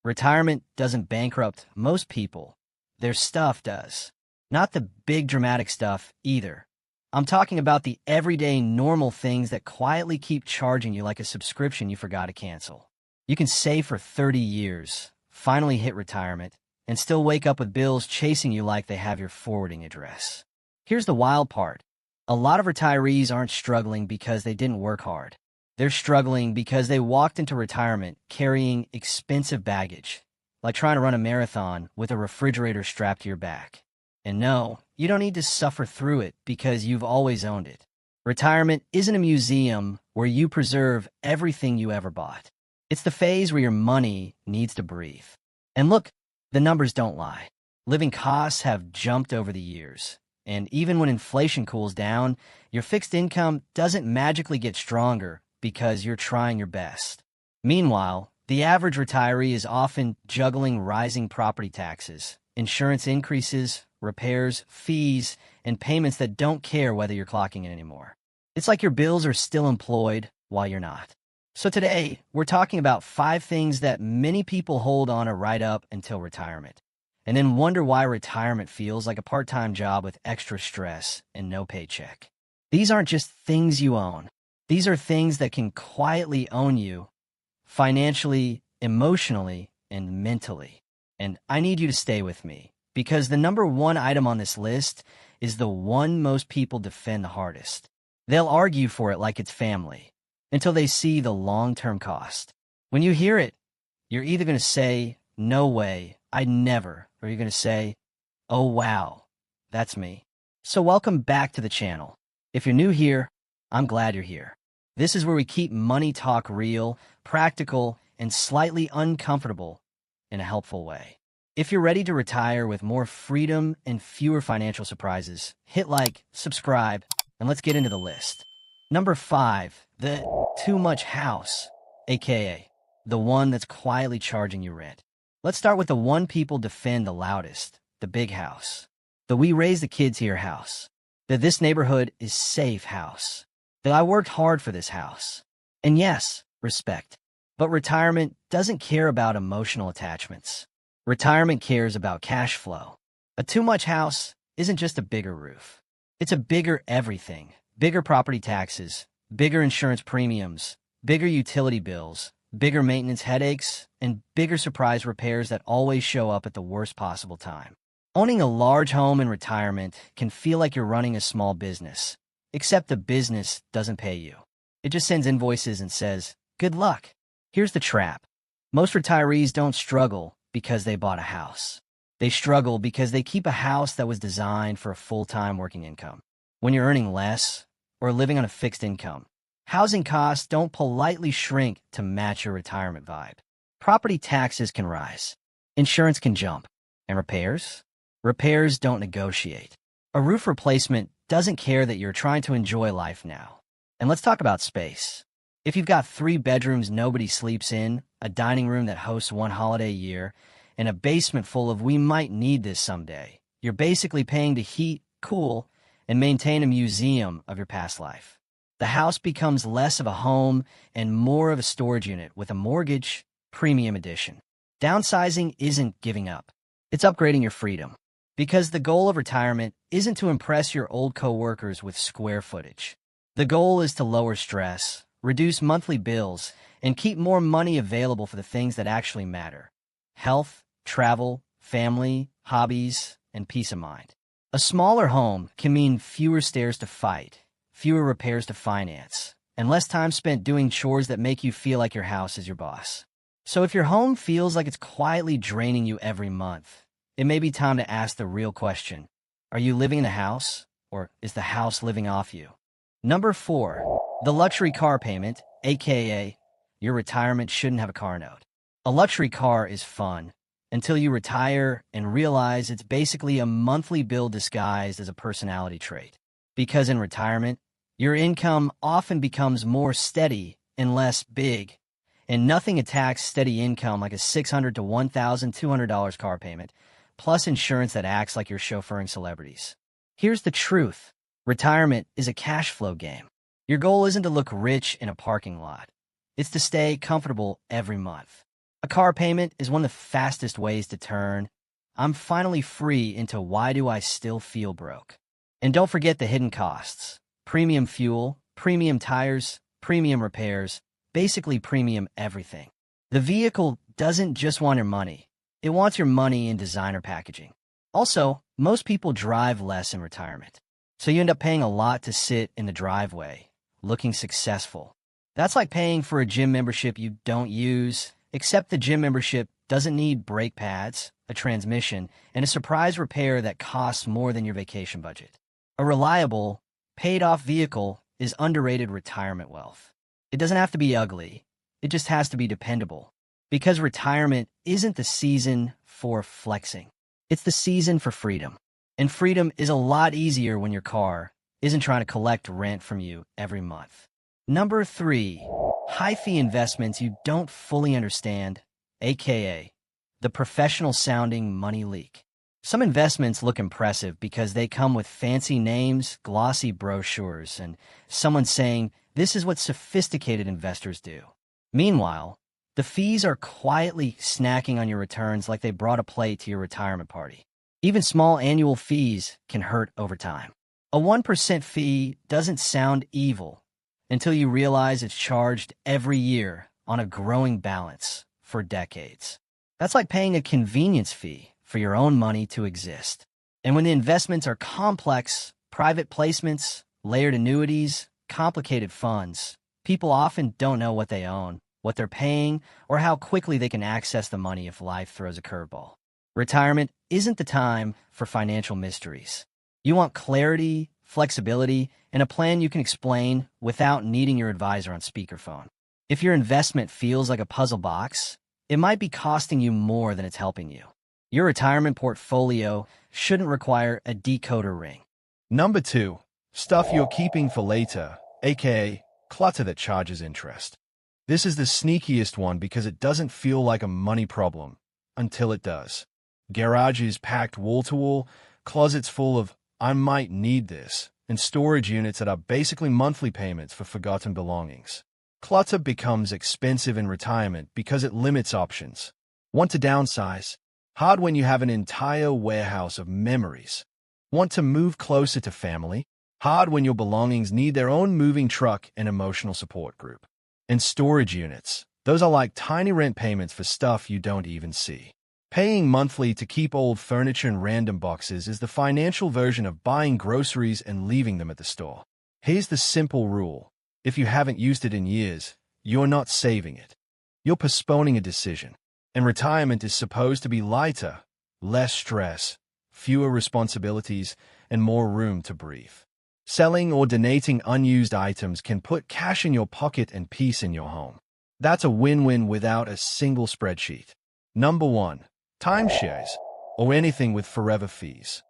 Retirement doesn't bankrupt most people. Their stuff does. Not the big dramatic stuff either. I'm talking about the everyday normal things that quietly keep charging you like a subscription you forgot to cancel. You can save for 30 years, finally hit retirement, and still wake up with bills chasing you like they have your forwarding address. Here's the wild part. A lot of retirees aren't struggling because they didn't work hard. They're struggling because they walked into retirement carrying expensive baggage, like trying to run a marathon with a refrigerator strapped to your back. And no, you don't need to suffer through it because you've always owned it. Retirement isn't a museum where you preserve everything you ever bought. It's the phase where your money needs to breathe. And look, the numbers don't lie. Living costs have jumped over the years. And even when inflation cools down, your fixed income doesn't magically get stronger because you're trying your best. Meanwhile, the average retiree is often juggling rising property taxes, insurance increases, repairs, fees, and payments that don't care whether you're clocking in anymore. It's like your bills are still employed while you're not. So today, we're talking about 5 things that many people hold on to right up until retirement, and then wonder why retirement feels like a part-time job with extra stress and no paycheck. These aren't just things you own. These are things that can quietly own you financially, emotionally, and mentally. And I need you to stay with me because the number 1 item on this list is the one most people defend the hardest. They'll argue for it like it's family until they see the long-term cost. When you hear it, you're either going to say, "No way, I'd never," or you're going to say, "Oh wow, that's me." So welcome back to the channel. If you're new here, I'm glad you're here. This is where we keep money talk real, practical, and slightly uncomfortable in a helpful way. If you're ready to retire with more freedom and fewer financial surprises, hit like, subscribe, and let's get into the list. Number 5, the too much house, aka the one that's quietly charging you rent. Let's start with the one people defend the loudest, the big house. The "we raise the kids here" house. The "this neighborhood is safe" house. That "I worked hard for this house." And yes, respect. But retirement doesn't care about emotional attachments. Retirement cares about cash flow. A too much house isn't just a bigger roof. It's a bigger everything. Bigger property taxes, bigger insurance premiums, bigger utility bills, bigger maintenance headaches, and bigger surprise repairs that always show up at the worst possible time. Owning a large home in retirement can feel like you're running a small business, except the business doesn't pay you. It just sends invoices and says, "Good luck." Here's the trap. Most retirees don't struggle because they bought a house. They struggle because they keep a house that was designed for a full-time working income. When you're earning less or living on a fixed income, housing costs don't politely shrink to match your retirement vibe. Property taxes can rise. Insurance can jump. And repairs? Repairs don't negotiate. A roof replacement doesn't care that you're trying to enjoy life now. And let's talk about space. If you've got 3 bedrooms nobody sleeps in, a dining room that hosts 1 holiday a year, and a basement full of "we might need this someday," you're basically paying to heat, cool, and maintain a museum of your past life. The house becomes less of a home and more of a storage unit with a mortgage, premium edition. Downsizing isn't giving up. It's upgrading your freedom. Because the goal of retirement isn't to impress your old coworkers with square footage. The goal is to lower stress, reduce monthly bills, and keep more money available for the things that actually matter: health, travel, family, hobbies, and peace of mind. A smaller home can mean fewer stairs to fight, fewer repairs to finance, and less time spent doing chores that make you feel like your house is your boss. So if your home feels like it's quietly draining you every month, it may be time to ask the real question: are you living in the house, or is the house living off you? Number 4, the luxury car payment, aka your retirement shouldn't have a car note. A luxury car is fun until you retire and realize it's basically a monthly bill disguised as a personality trait. Because in retirement, your income often becomes more steady and less big, and nothing attacks steady income like a $600 to $1,200 car payment, plus insurance that acts like you're chauffeuring celebrities. Here's the truth. Retirement is a cash flow game. Your goal isn't to look rich in a parking lot. It's to stay comfortable every month. A car payment is one of the fastest ways to turn "I'm finally free" into "Why do I still feel broke?" And don't forget the hidden costs: premium fuel, premium tires, premium repairs, basically premium everything. The vehicle doesn't just want your money. It wants your money in designer packaging. Also, most people drive less in retirement, so you end up paying a lot to sit in the driveway, looking successful. That's like paying for a gym membership you don't use, except the gym membership doesn't need brake pads, a transmission, and a surprise repair that costs more than your vacation budget. A reliable, paid-off vehicle is underrated retirement wealth. It doesn't have to be ugly. It just has to be dependable. Because retirement isn't the season for flexing. It's the season for freedom. And freedom is a lot easier when your car isn't trying to collect rent from you every month. Number 3, high-fee investments you don't fully understand, aka the professional-sounding money leak. Some investments look impressive because they come with fancy names, glossy brochures, and someone saying, "This is what sophisticated investors do." Meanwhile, the fees are quietly snacking on your returns like they brought a plate to your retirement party. Even small annual fees can hurt over time. A 1% fee doesn't sound evil until you realize it's charged every year on a growing balance for decades. That's like paying a convenience fee for your own money to exist. And when the investments are complex, private placements, layered annuities, complicated funds, people often don't know what they own, what they're paying, or how quickly they can access the money if life throws a curveball. Retirement isn't the time for financial mysteries. You want clarity, flexibility, and a plan you can explain without needing your advisor on speakerphone. If your investment feels like a puzzle box, it might be costing you more than it's helping you. Your retirement portfolio shouldn't require a decoder ring. Number 2, stuff you're keeping for later, aka clutter that charges interest. This is the sneakiest one because it doesn't feel like a money problem until it does. Garages packed wall to wall, closets full of "I might need this," and storage units that are basically monthly payments for forgotten belongings. Clutter becomes expensive in retirement because it limits options. Want to downsize? Hard when you have an entire warehouse of memories. Want to move closer to family? Hard when your belongings need their own moving truck and emotional support group. And storage units, those are like tiny rent payments for stuff you don't even see. Paying monthly to keep old furniture in random boxes is the financial version of buying groceries and leaving them at the store. Here's the simple rule. If you haven't used it in years, you're not saving it. You're postponing a decision. And retirement is supposed to be lighter, less stress, fewer responsibilities, and more room to breathe. Selling or donating unused items can put cash in your pocket and peace in your home. That's a win-win without a single spreadsheet. Number 1, timeshares, or anything with forever fees.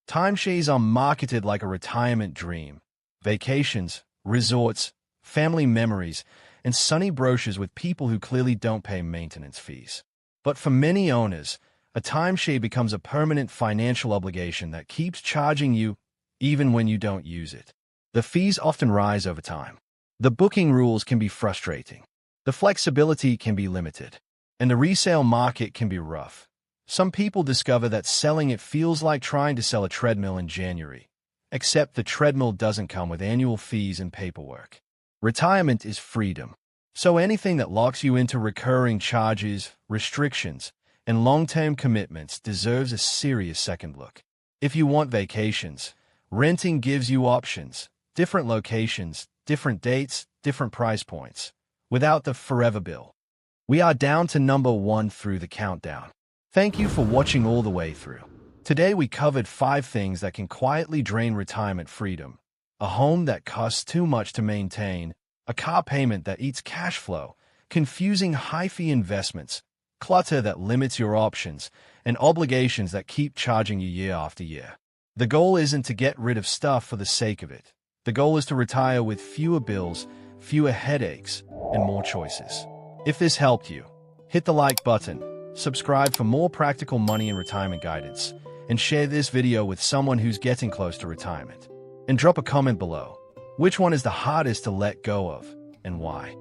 Timeshares are marketed like a retirement dream. Vacations, resorts, family memories, and sunny brochures with people who clearly don't pay maintenance fees. But for many owners, a timeshare becomes a permanent financial obligation that keeps charging you even when you don't use it. The fees often rise over time. The booking rules can be frustrating. The flexibility can be limited. And the resale market can be rough. Some people discover that selling it feels like trying to sell a treadmill in January, except the treadmill doesn't come with annual fees and paperwork. Retirement is freedom. So anything that locks you into recurring charges, restrictions, and long-term commitments deserves a serious second look. If you want vacations, renting gives you options, different locations, different dates, different price points, without the forever bill. We are down to number 1 through the countdown. Thank you for watching all the way through. Today we covered 5 things that can quietly drain retirement freedom: a home that costs too much to maintain, a car payment that eats cash flow, confusing high-fee investments, clutter that limits your options, and obligations that keep charging you year after year. The goal isn't to get rid of stuff for the sake of it. The goal is to retire with fewer bills, fewer headaches, and more choices. If this helped you, hit the like button, subscribe for more practical money and retirement guidance, and share this video with someone who's getting close to retirement. And drop a comment below. Which one is the hardest to let go of, and why?